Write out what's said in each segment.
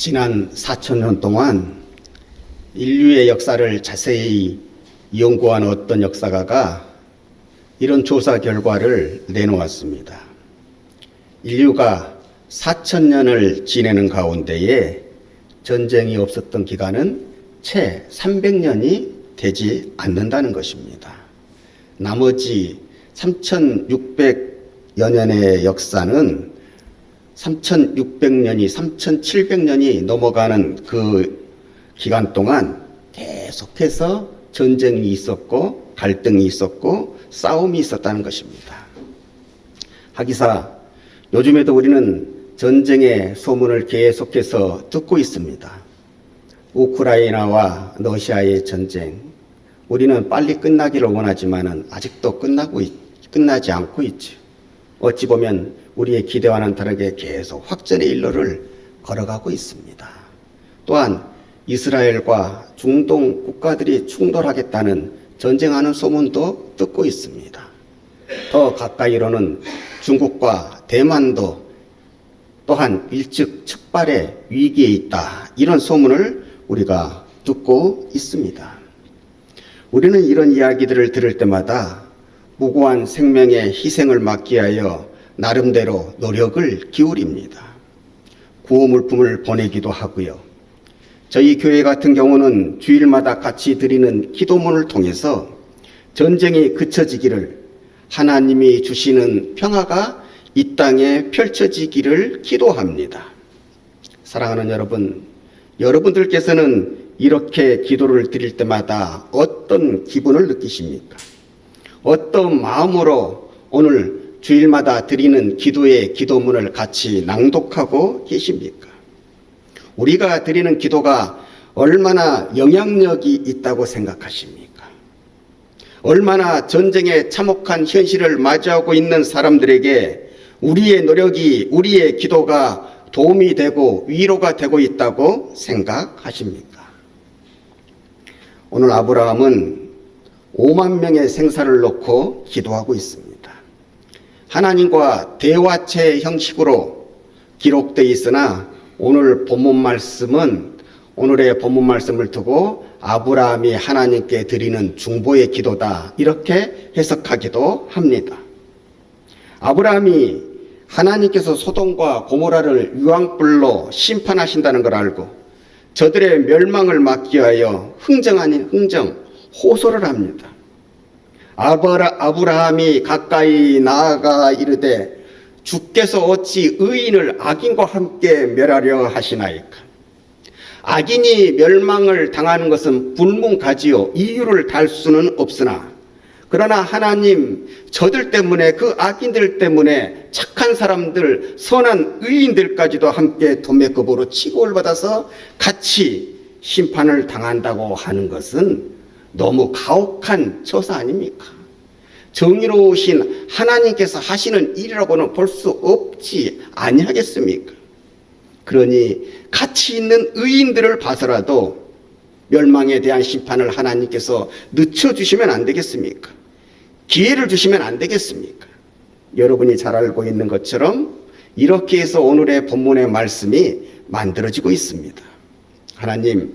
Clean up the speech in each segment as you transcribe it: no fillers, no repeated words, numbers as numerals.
지난 4,000년 동안 인류의 역사를 자세히 연구한 어떤 역사가가 이런 조사 결과를 내놓았습니다. 인류가 4,000년을 지내는 가운데에 전쟁이 없었던 기간은 채 300년이 되지 않는다는 것입니다. 나머지 3,600여 년의 역사는 3,600년이 3,700년이 넘어가는 그 기간 동안 계속해서 전쟁이 있었고 갈등이 있었고 싸움이 있었다는 것입니다. 하기사 요즘에도 우리는 전쟁의 소문을 계속해서 듣고 있습니다. 우크라이나와 러시아의 전쟁, 우리는 빨리 끝나기를 원하지만 아직도 끝나지 않고 있죠. 어찌 보면 우리의 기대와는 다르게 계속 확전의 일로를 걸어가고 있습니다. 또한 이스라엘과 중동 국가들이 충돌하겠다는 전쟁하는 소문도 듣고 있습니다. 더 가까이로는 중국과 대만도 또한 일찍 척발의 위기에 있다, 이런 소문을 우리가 듣고 있습니다. 우리는 이런 이야기들을 들을 때마다 무고한 생명의 희생을 막기 위하여 나름대로 노력을 기울입니다. 구호물품을 보내기도 하고요. 저희 교회 같은 경우는 주일마다 같이 드리는 기도문을 통해서 전쟁이 그쳐지기를, 하나님이 주시는 평화가 이 땅에 펼쳐지기를 기도합니다. 사랑하는 여러분, 여러분들께서는 이렇게 기도를 드릴 때마다 어떤 기분을 느끼십니까? 어떤 마음으로 오늘 주일마다 드리는 기도의 기도문을 같이 낭독하고 계십니까? 우리가 드리는 기도가 얼마나 영향력이 있다고 생각하십니까? 얼마나 전쟁의 참혹한 현실을 맞이하고 있는 사람들에게 우리의 노력이, 우리의 기도가 도움이 되고 위로가 되고 있다고 생각하십니까? 오늘 아브라함은 5만 명의 생사를 놓고 기도하고 있습니다. 하나님과 대화체 형식으로 기록되어 있으나 오늘의 본문 말씀을 두고 아브라함이 하나님께 드리는 중보의 기도다, 이렇게 해석하기도 합니다. 아브라함이 하나님께서 소돔과 고모라를 유황불로 심판하신다는 걸 알고 저들의 멸망을 막기 위하여 흥정 아닌 흥정, 호소를 합니다. 아브라함이 가까이 나아가 이르되 주께서 어찌 의인을 악인과 함께 멸하려 하시나이까? 악인이 멸망을 당하는 것은 불문가지요, 이유를 달 수는 없으나, 그러나 하나님, 저들 때문에, 그 악인들 때문에 착한 사람들, 선한 의인들까지도 함께 도매급으로 치고를 받아서 같이 심판을 당한다고 하는 것은 너무 가혹한 처사 아닙니까? 정의로우신 하나님께서 하시는 일이라고는 볼 수 없지 아니하겠습니까? 그러니 가치 있는 의인들을 봐서라도 멸망에 대한 심판을 하나님께서 늦춰주시면 안 되겠습니까? 기회를 주시면 안 되겠습니까? 여러분이 잘 알고 있는 것처럼 이렇게 해서 오늘의 본문의 말씀이 만들어지고 있습니다. 하나님,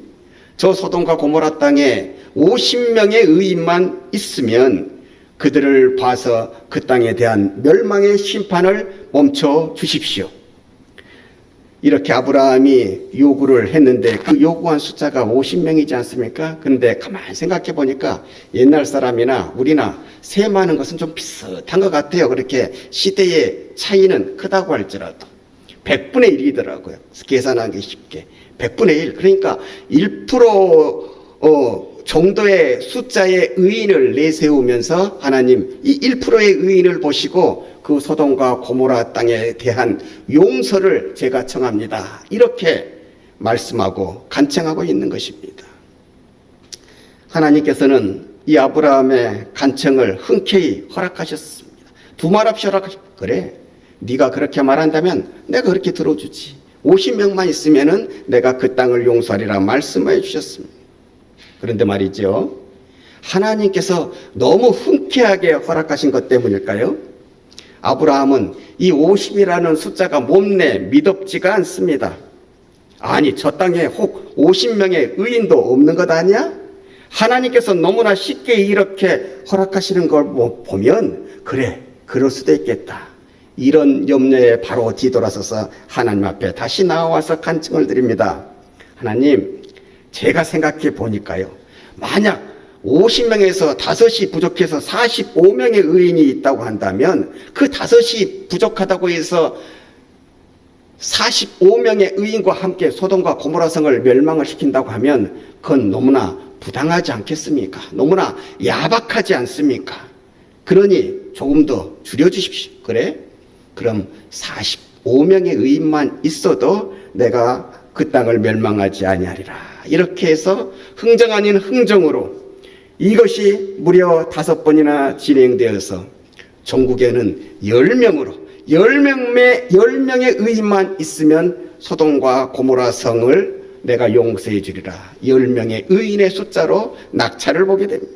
저 소돔과 고모라 땅에 50명의 의인만 있으면 그들을 봐서 그 땅에 대한 멸망의 심판을 멈춰 주십시오. 이렇게 아브라함이 요구를 했는데 그 요구한 숫자가 50명이지 않습니까? 그런데 가만히 생각해 보니까 옛날 사람이나 우리나 세 많은 것은 좀 비슷한 것 같아요. 그렇게 시대의 차이는 크다고 할지라도 100분의 1이더라고요. 계산하기 쉽게. 100분의 1. 그러니까 1% 정도의 숫자의 의인을 내세우면서 하나님, 이 1%의 의인을 보시고 그 소돔과 고모라 땅에 대한 용서를 제가 청합니다, 이렇게 말씀하고 간청하고 있는 것입니다. 하나님께서는 이 아브라함의 간청을 흔쾌히 허락하셨습니다. 두말 없이 허락하셨습니다. 그래, 네가 그렇게 말한다면 내가 그렇게 들어주지. 50명만 있으면은 내가 그 땅을 용서하리라 말씀해 주셨습니다. 그런데 말이죠, 하나님께서 너무 흔쾌하게 허락하신 것 때문일까요? 아브라함은 이 50이라는 숫자가 몸내 미덥지가 않습니다. 아니 저 땅에 혹 50명의 의인도 없는 것 아니야? 하나님께서 너무나 쉽게 이렇게 허락하시는 걸 보면 그래 그럴 수도 있겠다. 이런 염려에 바로 뒤돌아서서 하나님 앞에 다시 나와서 간증을 드립니다. 하나님, 제가 생각해 보니까요. 만약 50명에서 5이 부족해서 45명의 의인이 있다고 한다면 그 5이 부족하다고 해서 45명의 의인과 함께 소돔과 고모라 성을 멸망을 시킨다고 하면 그건 너무나 부당하지 않겠습니까? 너무나 야박하지 않습니까? 그러니 조금 더 줄여주십시오. 그래? 그럼 45명의 의인만 있어도 내가 그 땅을 멸망하지 아니하리라. 이렇게 해서 흥정 아닌 흥정으로 이것이 무려 5번이나 진행되어서 전국에는 10명으로 10명의 의인만 있으면 소돔과 고모라 성을 내가 용서해 주리라. 10명의 의인의 숫자로 낙찰을 보게 됩니다.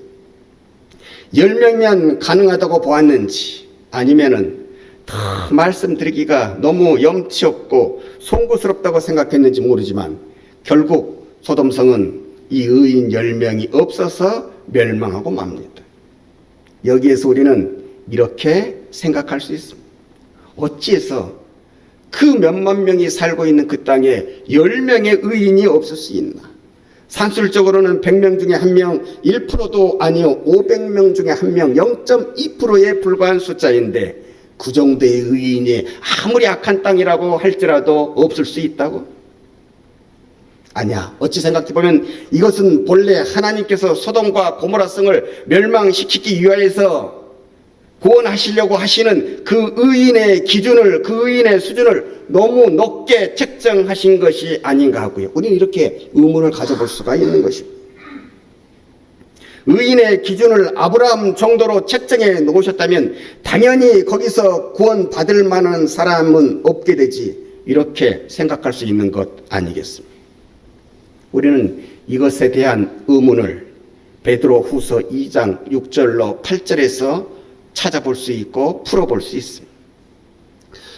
10명이면 가능하다고 보았는지 아니면은 더 말씀드리기가 너무 염치 없고 송구스럽다고 생각했는지 모르지만 결국 소돔성은 이 의인 10명이 없어서 멸망하고 맙니다. 여기에서 우리는 이렇게 생각할 수 있습니다. 어찌해서 그 몇만 명이 살고 있는 그 땅에 10명의 의인이 없을 수 있나? 산술적으로는 100명 중에 1명, 1%도 아니요 500명 중에 1명, 0.2%에 불과한 숫자인데 그 정도의 의인이 아무리 악한 땅이라고 할지라도 없을 수 있다고? 아니야. 어찌 생각해보면 이것은 본래 하나님께서 소돔과 고모라 성을 멸망시키기 위하여서 구원하시려고 하시는 그 의인의 기준을, 그 의인의 수준을 너무 높게 책정하신 것이 아닌가 하고요. 우리는 이렇게 의문을 가져볼 수가 있는 것입니다. 의인의 기준을 아브라함 정도로 책정해 놓으셨다면 당연히 거기서 구원받을 만한 사람은 없게 되지, 이렇게 생각할 수 있는 것 아니겠습니까? 우리는 이것에 대한 의문을 베드로 후서 2장 6절로 8절에서 찾아볼 수 있고 풀어볼 수 있습니다.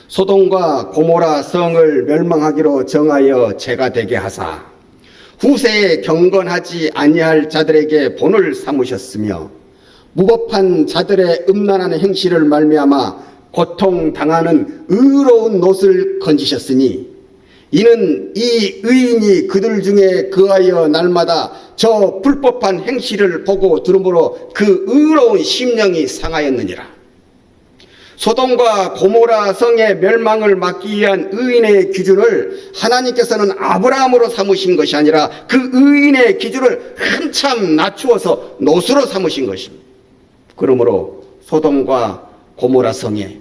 소돔과 고모라 성을 멸망하기로 정하여 죄가 되게 하사 후세에 경건하지 아니할 자들에게 본을 삼으셨으며 무법한 자들의 음란한 행실을 말미암아 고통당하는 의로운 놋을 건지셨으니 이는 이 의인이 그들 중에 거하여 날마다 저 불법한 행실을 보고 들음으로 그 의로운 심령이 상하였느니라. 소돔과 고모라 성의 멸망을 막기 위한 의인의 기준을 하나님께서는 아브라함으로 삼으신 것이 아니라 그 의인의 기준을 한참 낮추어서 놋으로 삼으신 것입니다. 그러므로 소돔과 고모라 성에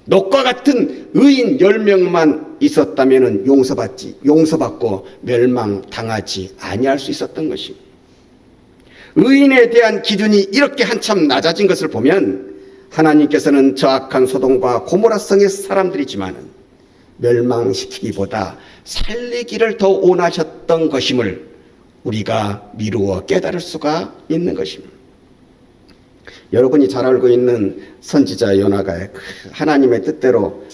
놋과 같은 의인 10명만 있었다면 용서받고 멸망당하지 아니할 수 있었던 것입니다. 의인에 대한 기준이 이렇게 한참 낮아진 것을 보면 하나님께서는 저 악한 소돔과 고모라 성의 사람들이지만 멸망시키기보다 살리기를 더 원하셨던 것임을 우리가 미루어 깨달을 수가 있는 것입니다. 여러분이 잘 알고 있는 선지자 요나가 하나님의 뜻대로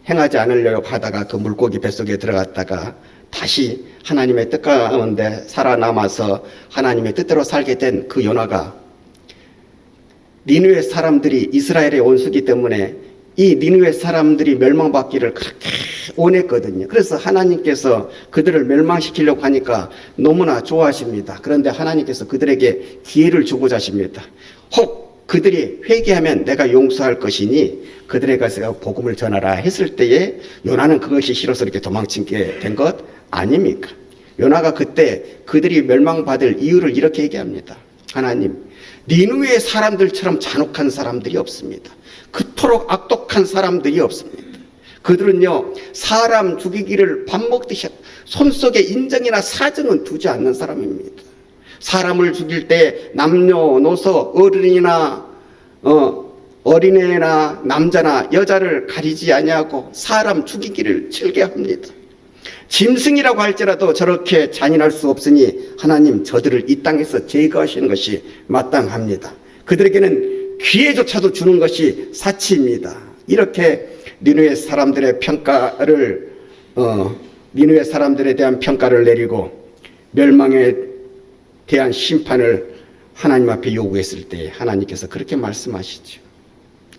행하지 않으려고 하다가 그 물고기 뱃속에 들어갔다가 다시 하나님의 뜻 가운데 살아남아서 하나님의 뜻대로 살게 된 그 요나가 니느웨 사람들이 이스라엘의 원수기 때문에 이 니느웨 사람들이 멸망받기를 그렇게 원했거든요. 그래서 하나님께서 그들을 멸망시키려고 하니까 너무나 좋아하십니다. 그런데 하나님께서 그들에게 기회를 주고자 하십니다. 혹 그들이 회개하면 내가 용서할 것이니 그들에게 가서 복음을 전하라 했을 때에 요나는 그것이 싫어서 이렇게 도망치게 된 것 아닙니까? 요나가 그때 그들이 멸망받을 이유를 이렇게 얘기합니다. 하나님, 니느웨 사람들처럼 잔혹한 사람들이 없습니다. 그토록 악독한 사람들이 없습니다. 그들은요, 사람 죽이기를 밥 먹듯이 손속에 인정이나 사정은 두지 않는 사람입니다. 사람을 죽일 때 남녀노소 어른이나 어린애나 남자나 여자를 가리지 아니하고 사람 죽이기를 즐겨합니다. 짐승이라고 할지라도 저렇게 잔인할 수 없으니 하나님 저들을 이 땅에서 제거하시는 것이 마땅합니다. 그들에게는 기회조차도 주는 것이 사치입니다. 이렇게 니느웨 사람들의 평가를 니느웨 사람들에 대한 평가를 내리고 멸망에 대한 심판을 하나님 앞에 요구했을 때 하나님께서 그렇게 말씀하시죠.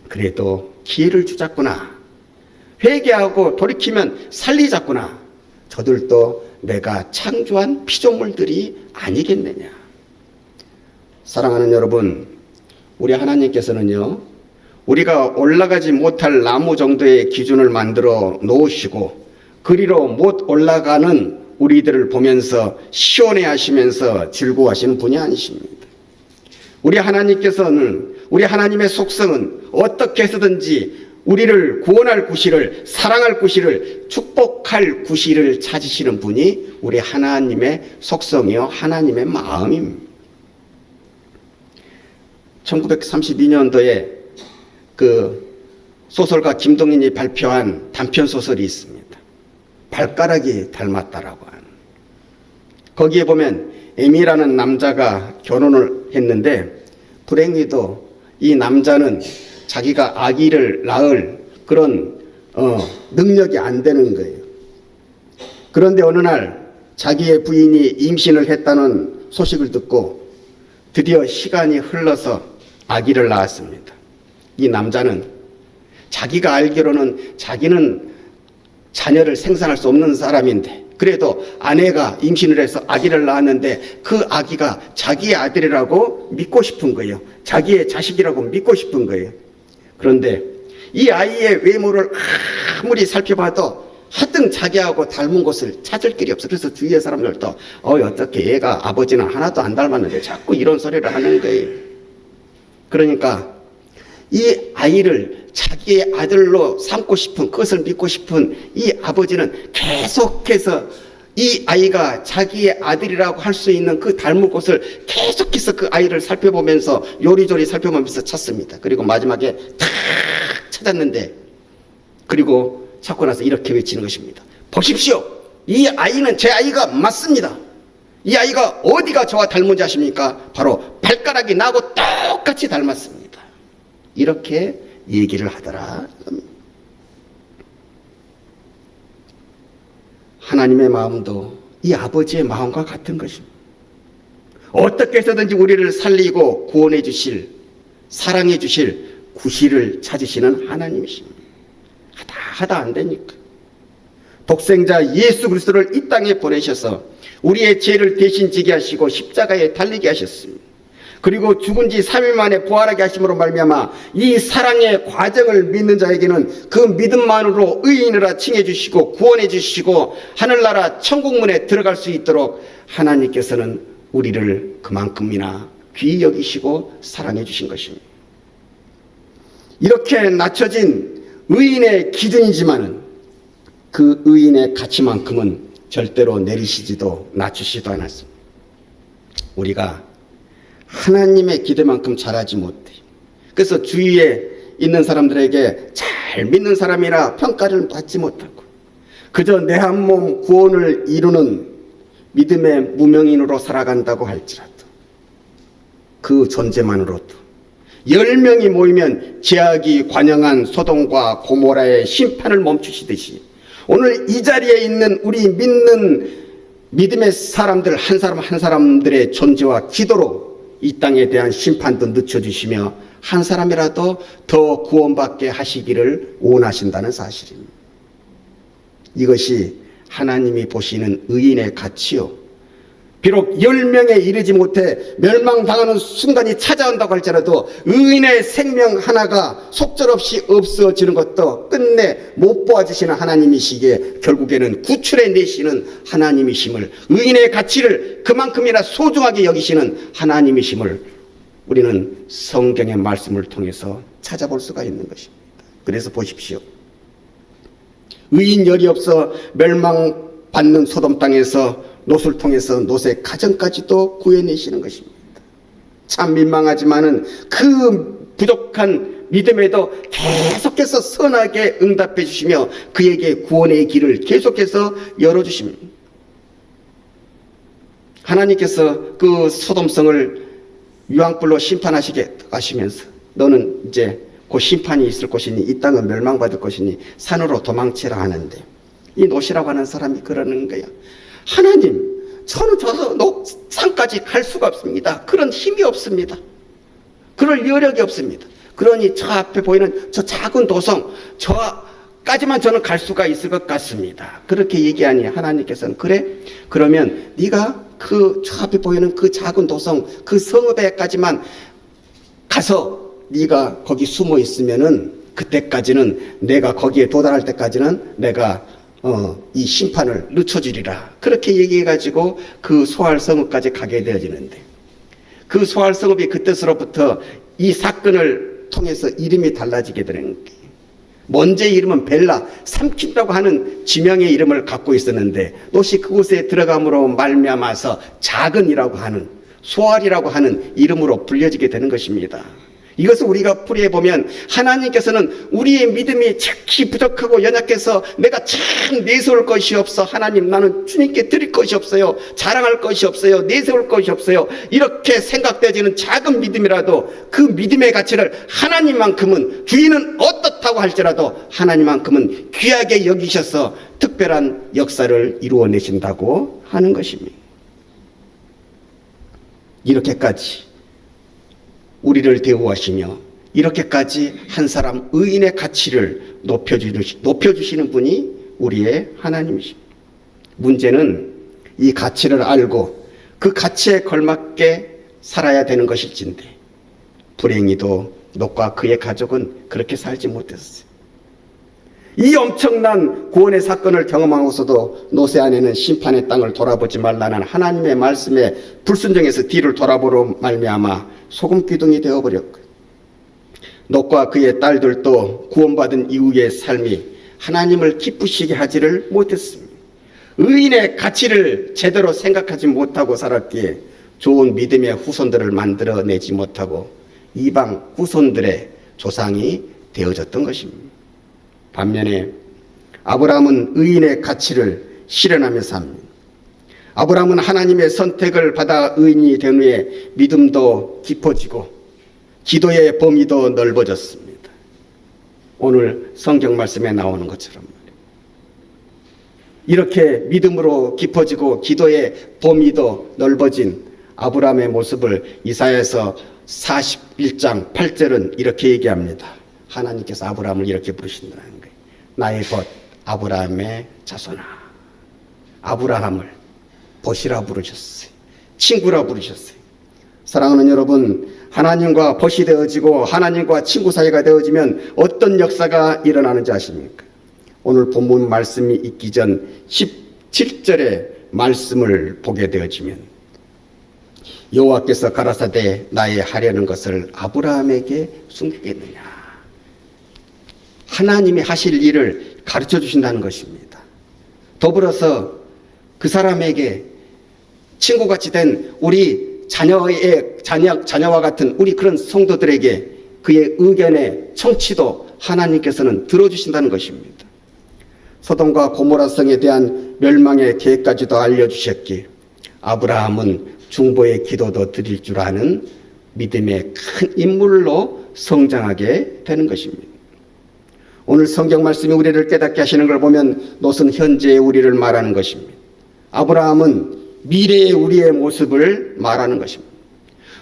그래도 기회를 주자꾸나. 회개하고 돌이키면 살리자꾸나. 저들도 내가 창조한 피조물들이 아니겠느냐. 사랑하는 여러분, 우리 하나님께서는요, 우리가 올라가지 못할 나무 정도의 기준을 만들어 놓으시고 그리로 못 올라가는 우리들을 보면서 시원해 하시면서 즐거워하시는 분이 아니십니다. 우리 하나님께서는, 우리 하나님의 속성은 어떻게 해서든지 우리를 구원할 구실을, 사랑할 구실을, 축복할 구실을 찾으시는 분이 우리 하나님의 속성이요, 하나님의 마음입니다. 1932년도에 그 소설가 김동인이 발표한 단편소설이 있습니다. 발가락이 닮았다라고 하는. 거기에 보면 에미라는 남자가 결혼을 했는데 불행히도 이 남자는 자기가 아기를 낳을 그런 능력이 안 되는 거예요. 그런데 어느 날 자기의 부인이 임신을 했다는 소식을 듣고 드디어 시간이 흘러서 아기를 낳았습니다. 이 남자는 자기가 알기로는 자기는 자녀를 생산할 수 없는 사람인데 그래도 아내가 임신을 해서 아기를 낳았는데 그 아기가 자기의 아들이라고 믿고 싶은 거예요. 자기의 자식이라고 믿고 싶은 거예요. 그런데 이 아이의 외모를 아무리 살펴봐도 하여튼 자기하고 닮은 곳을 찾을 길이 없어. 그래서 주위의 사람들도 어떻게 얘가 아버지는 하나도 안 닮았는데 자꾸 이런 소리를 하는 거예요. 그러니까 이 아이를 자기의 아들로 삼고 싶은, 그것을 믿고 싶은 이 아버지는 계속해서 이 아이가 자기의 아들이라고 할 수 있는 그 닮은 곳을 계속해서 그 아이를 살펴보면서 요리조리 살펴보면서 찾습니다. 그리고 마지막에 탁 찾았는데, 그리고 찾고 나서 이렇게 외치는 것입니다. 보십시오, 이 아이는 제 아이가 맞습니다. 이 아이가 어디가 저와 닮은지 아십니까? 바로 발가락이 나하고 똑같이 닮았습니다. 이렇게 얘기를 하더라. 하나님의 마음도 이 아버지의 마음과 같은 것입니다. 어떻게 해서든지 우리를 살리고 구원해 주실, 사랑해 주실 구실을 찾으시는 하나님이십니다. 하다 안 되니까. 독생자 예수 그리스도를 이 땅에 보내셔서 우리의 죄를 대신 지게 하시고 십자가에 달리게 하셨습니다. 그리고 죽은 지 3일 만에 부활하게 하심으로 말미암아 이 사랑의 과정을 믿는 자에게는 그 믿음만으로 의인이라 칭해 주시고 구원해 주시고 하늘나라 천국문에 들어갈 수 있도록 하나님께서는 우리를 그만큼이나 귀히 여기시고 사랑해 주신 것입니다. 이렇게 낮춰진 의인의 기준이지만은 그 의인의 가치만큼은 절대로 내리시지도 낮추시지도 않았습니다. 우리가 하나님의 기대만큼 잘하지 못해요. 그래서 주위에 있는 사람들에게 잘 믿는 사람이라 평가를 받지 못하고 그저 내 한 몸 구원을 이루는 믿음의 무명인으로 살아간다고 할지라도 그 존재만으로도 10명이 모이면 제약이 관영한 소돔과 고모라의 심판을 멈추시듯이 오늘 이 자리에 있는 우리 믿는 믿음의 사람들 한 사람 한 사람들의 존재와 기도로 이 땅에 대한 심판도 늦춰주시며 한 사람이라도 더 구원받게 하시기를 원하신다는 사실입니다. 이것이 하나님이 보시는 의인의 가치요. 비록 10명에 이르지 못해 멸망당하는 순간이 찾아온다고 할지라도 의인의 생명 하나가 속절없이 없어지는 것도 끝내 못 보아주시는 하나님이시기에 결국에는 구출해 내시는 하나님이심을, 의인의 가치를 그만큼이나 소중하게 여기시는 하나님이심을 우리는 성경의 말씀을 통해서 찾아볼 수가 있는 것입니다. 그래서 보십시오. 의인 열이 없어 멸망받는 소돔 땅에서 롯을 통해서 롯의 가정까지도 구해내시는 것입니다. 참 민망하지만은 그 부족한 믿음에도 계속해서 선하게 응답해 주시며 그에게 구원의 길을 계속해서 열어주십니다. 하나님께서 그 소돔성을 유황불로 심판하시게 하시면서 너는 이제 곧 심판이 있을 것이니 이 땅은 멸망받을 것이니 산으로 도망치라 하는데 이 노시라고 하는 사람이 그러는 거야. 하나님, 저는 저 산까지 갈 수가 없습니다. 그런 힘이 없습니다. 그럴 여력이 없습니다. 그러니 저 앞에 보이는 저 작은 도성, 저까지만 저는 갈 수가 있을 것 같습니다. 그렇게 얘기하니 하나님께서는 그래? 그러면 네가 저 앞에 보이는 그 작은 도성, 그 성읍에까지만 가서 네가 거기 숨어 있으면은 그때까지는 내가 거기에 도달할 때까지는 내가 이 심판을 늦춰주리라. 그렇게 얘기해가지고 그 소알 성읍까지 가게 되어지는데, 그 소알 성읍이 그때서로부터 이 사건을 통해서 이름이 달라지게 되는 거예요. 먼저 이름은 벨라, 삼킨다고 하는 지명의 이름을 갖고 있었는데 롯이 그곳에 들어감으로 말미암아서 작은이라고 하는, 소알이라고 하는 이름으로 불려지게 되는 것입니다. 이것을 우리가 풀이해 보면 하나님께서는 우리의 믿음이 착히 부족하고 연약해서 내가 참 내세울 것이 없어, 하나님 나는 주님께 드릴 것이 없어요, 자랑할 것이 없어요, 내세울 것이 없어요, 이렇게 생각되어지는 작은 믿음이라도 그 믿음의 가치를 하나님만큼은, 주인은 어떻다고 할지라도 하나님만큼은 귀하게 여기셔서 특별한 역사를 이루어내신다고 하는 것입니다. 이렇게까지 우리를 대우하시며 이렇게까지 한 사람 의인의 가치를 높여주시는 분이 우리의 하나님이십니다. 문제는 이 가치를 알고 그 가치에 걸맞게 살아야 되는 것일진데, 불행히도 롯과 그의 가족은 그렇게 살지 못했어요. 이 엄청난 구원의 사건을 경험하고서도 롯의 아내는 심판의 땅을 돌아보지 말라는 하나님의 말씀에 불순종해서 뒤를 돌아보로 말미암아 소금 기둥이 되어버렸고, 롯과 그의 딸들도 구원받은 이후의 삶이 하나님을 기쁘시게 하지를 못했습니다. 의인의 가치를 제대로 생각하지 못하고 살았기에 좋은 믿음의 후손들을 만들어내지 못하고 이방 후손들의 조상이 되어졌던 것입니다. 반면에 아브라함은 의인의 가치를 실현하며 삽니다. 아브라함은 하나님의 선택을 받아 의인이 된 후에 믿음도 깊어지고 기도의 범위도 넓어졌습니다. 오늘 성경 말씀에 나오는 것처럼 이렇게 믿음으로 깊어지고 기도의 범위도 넓어진 아브라함의 모습을 이사야서 41장 8절은 이렇게 얘기합니다. 하나님께서 아브라함을 이렇게 부르신다는 거예요. 나의 벗 아브라함의 자손아. 아브라함을 벗이라 부르셨어요. 친구라 부르셨어요. 사랑하는 여러분, 하나님과 벗이 되어지고 하나님과 친구 사이가 되어지면 어떤 역사가 일어나는지 아십니까? 오늘 본문 말씀이 있기 전 17절의 말씀을 보게 되어지면 여호와께서 가라사대 나의 하려는 것을 아브라함에게 숨기겠느냐. 하나님이 하실 일을 가르쳐 주신다는 것입니다. 더불어서 그 사람에게 친구같이 된 우리 자녀와 같은 우리 그런 성도들에게 그의 의견의 청취도 하나님께서는 들어주신다는 것입니다. 소돔과 고모라 성에 대한 멸망의 계획까지도 알려주셨기에 아브라함은 중보의 기도도 드릴 줄 아는 믿음의 큰 인물로 성장하게 되는 것입니다. 오늘 성경 말씀이 우리를 깨닫게 하시는 걸 보면 롯은 현재의 우리를 말하는 것입니다. 아브라함은 미래의 우리의 모습을 말하는 것입니다.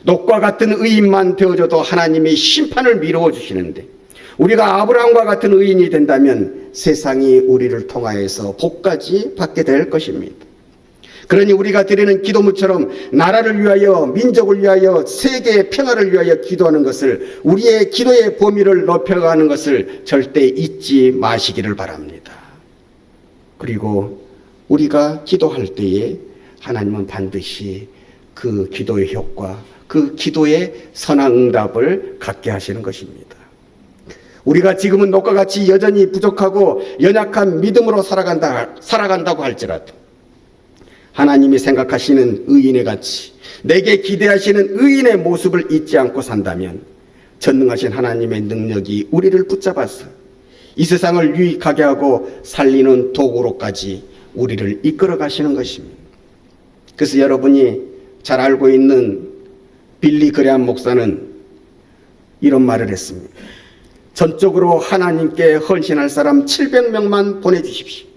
롯과 같은 의인만 되어줘도 하나님이 심판을 미루어 주시는데, 우리가 아브라함과 같은 의인이 된다면 세상이 우리를 통하여서 복까지 받게 될 것입니다. 그러니 우리가 드리는 기도문처럼 나라를 위하여, 민족을 위하여, 세계의 평화를 위하여 기도하는 것을, 우리의 기도의 범위를 높여가는 것을 절대 잊지 마시기를 바랍니다. 그리고 우리가 기도할 때에 하나님은 반드시 그 기도의 효과, 그 기도의 선한 응답을 갖게 하시는 것입니다. 우리가 지금은 롯과 같이 여전히 부족하고 연약한 믿음으로 살아간다고 할지라도 하나님이 생각하시는 의인의 가치, 내게 기대하시는 의인의 모습을 잊지 않고 산다면 전능하신 하나님의 능력이 우리를 붙잡아서 이 세상을 유익하게 하고 살리는 도구로까지 우리를 이끌어 가시는 것입니다. 그래서 여러분이 잘 알고 있는 빌리 그레함 목사는 이런 말을 했습니다. 전적으로 하나님께 헌신할 사람 700명만 보내주십시오.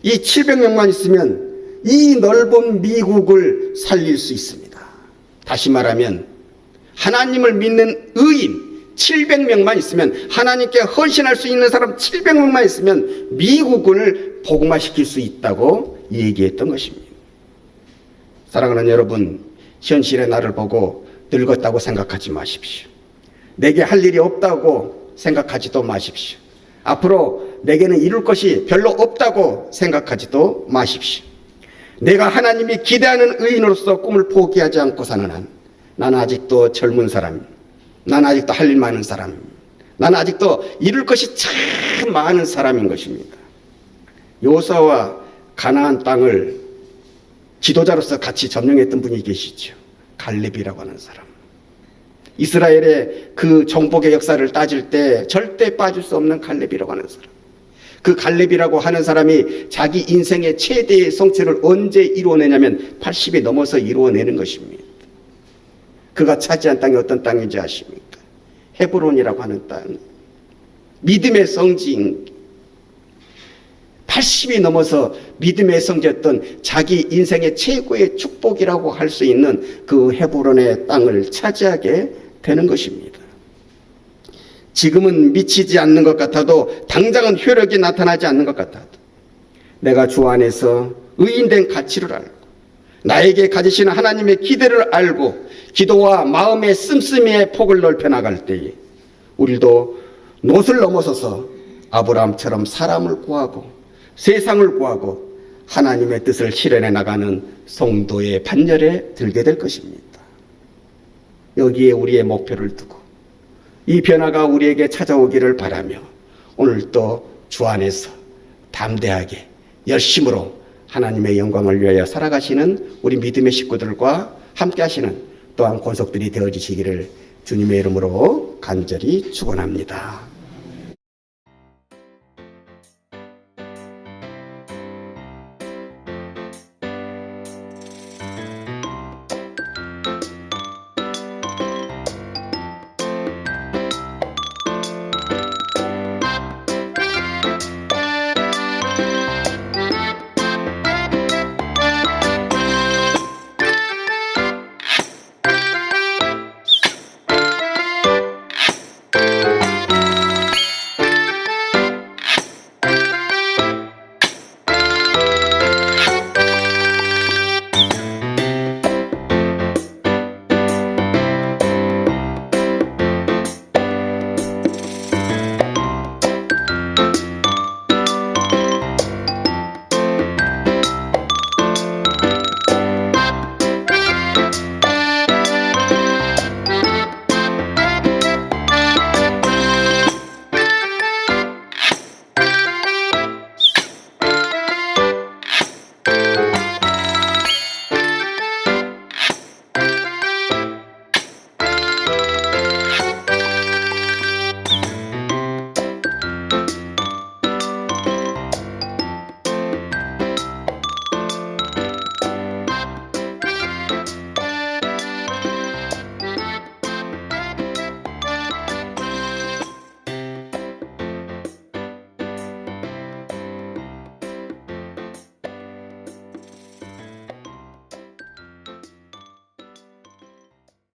이 700명만 있으면 이 넓은 미국을 살릴 수 있습니다. 다시 말하면 하나님을 믿는 의인 700명만 있으면, 하나님께 헌신할 수 있는 사람 700명만 있으면 미국을 복음화시킬 수 있다고 얘기했던 것입니다. 사랑하는 여러분, 현실의 나를 보고 늙었다고 생각하지 마십시오. 내게 할 일이 없다고 생각하지도 마십시오. 앞으로 내게는 이룰 것이 별로 없다고 생각하지도 마십시오. 내가 하나님이 기대하는 의인으로서 꿈을 포기하지 않고 사는 한, 나는 아직도 젊은 사람입니다. 나는 아직도 할 일 많은 사람입니다. 나는 아직도 이룰 것이 참 많은 사람인 것입니다. 요사와 가나안 땅을 지도자로서 같이 점령했던 분이 계시죠. 갈렙이라고 하는 사람. 이스라엘의 그 정복의 역사를 따질 때 절대 빠질 수 없는 갈렙이라고 하는 사람. 그 갈렙이라고 하는 사람이 자기 인생의 최대의 성취를 언제 이루어내냐면 80이 넘어서 이루어내는 것입니다. 그가 차지한 땅이 어떤 땅인지 아십니까? 헤브론이라고 하는 땅. 믿음의 성지인, 80이 넘어서 믿음의 성지였던 자기 인생의 최고의 축복이라고 할 수 있는 그 헤브론의 땅을 차지하게 되는 것입니다. 지금은 미치지 않는 것 같아도, 당장은 효력이 나타나지 않는 것 같아도, 내가 주 안에서 의인된 가치를 알고 나에게 가지시는 하나님의 기대를 알고 기도와 마음의 씀씀이의 폭을 넓혀 나갈 때에 우리도 놋을 넘어서서 아브라함처럼 사람을 구하고 세상을 구하고 하나님의 뜻을 실현해 나가는 성도의 반열에 들게 될 것입니다. 여기에 우리의 목표를 두고 이 변화가 우리에게 찾아오기를 바라며, 오늘도 주 안에서 담대하게 열심으로 하나님의 영광을 위하여 살아가시는 우리 믿음의 식구들과 함께 하시는 또한 권속들이 되어지시기를 주님의 이름으로 간절히 축원합니다.